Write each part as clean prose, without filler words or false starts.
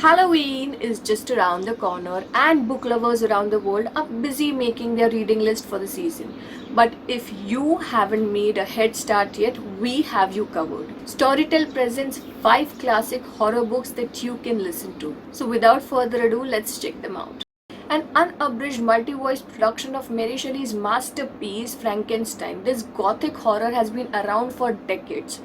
Halloween is just around the corner, and book lovers around the world are busy making their reading list for the season. But if you haven't made a head start yet, we have you covered. Storytel presents 5 classic horror books that you can listen to. So, without further ado, let's check them out. An unabridged multi-voice production of Mary Shelley's masterpiece Frankenstein. This gothic horror has been around for decades.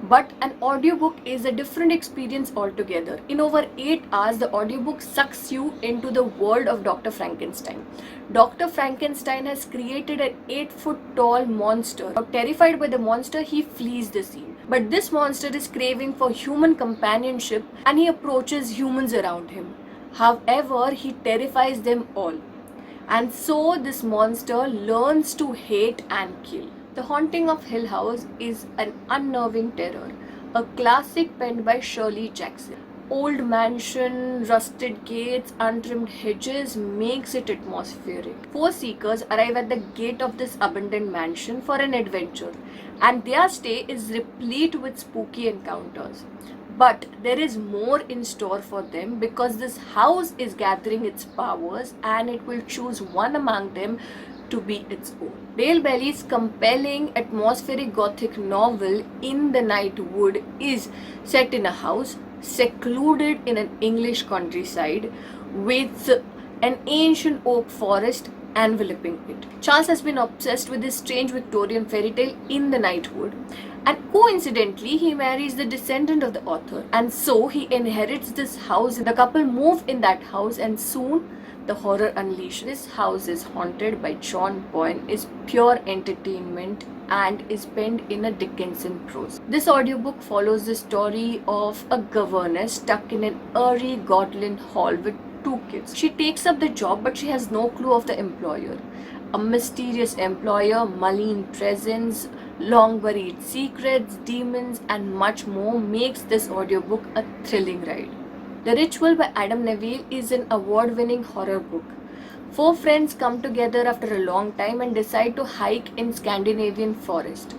But an audiobook is a different experience altogether. In over 8 hours, the audiobook sucks you into the world of Dr. Frankenstein. Dr. Frankenstein has created an 8-foot tall monster. Now, terrified by the monster, he flees the scene. But this monster is craving for human companionship and he approaches humans around him. However, he terrifies them all. And so this monster learns to hate and kill. The Haunting of Hill House is an unnerving terror, a classic penned by Shirley Jackson. Old mansion, rusted gates, untrimmed hedges makes it atmospheric. Four seekers arrive at the gate of this abandoned mansion for an adventure, and their stay is replete with spooky encounters. But there is more in store for them because this house is gathering its powers and it will choose one among them to be its own. Dale Bailey's compelling atmospheric gothic novel In the Night Wood is set in a house secluded in an English countryside with an ancient oak forest enveloping it. Charles has been obsessed with this strange Victorian fairy tale In the Night Wood, and coincidentally he marries the descendant of the author, and so he inherits this house. The couple move in that house and soon the horror unleashed. This house is haunted by John Boyne is pure entertainment and is penned in a Dickensian prose. This audiobook follows the story of a governess stuck in an eerie Gotland hall with 2 kids. She takes up the job but she has no clue of the employer. A mysterious employer, malign presence, long buried secrets, demons and much more makes this audiobook a thrilling ride. The Ritual by Adam Neville is an award-winning horror book. 4 friends come together after a long time and decide to hike in Scandinavian forest.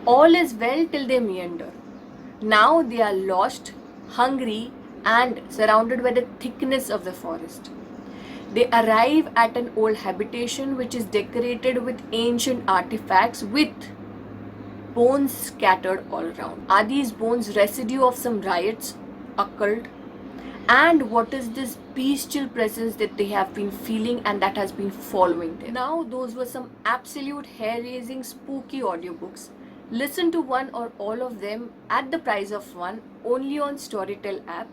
All is well till they meander. Now they are lost, hungry, and surrounded by the thickness of the forest. They arrive at an old habitation which is decorated with ancient artifacts with bones scattered all around. Are these bones residue of some riots, occult? And what is this bestial presence that they have been feeling and that has been following them? Now, those were some absolute hair-raising spooky audiobooks. Listen to one or all of them at the price of one only on Storytel app.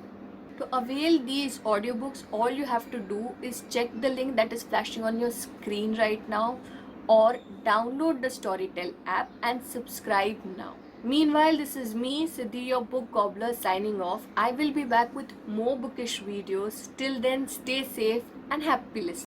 To avail these audiobooks, all you have to do is check the link that is flashing on your screen right now or download the Storytel app and subscribe now. Meanwhile, this is me, Siddhi, your book gobbler, signing off. I will be back with more bookish videos. Till then, stay safe and happy listening.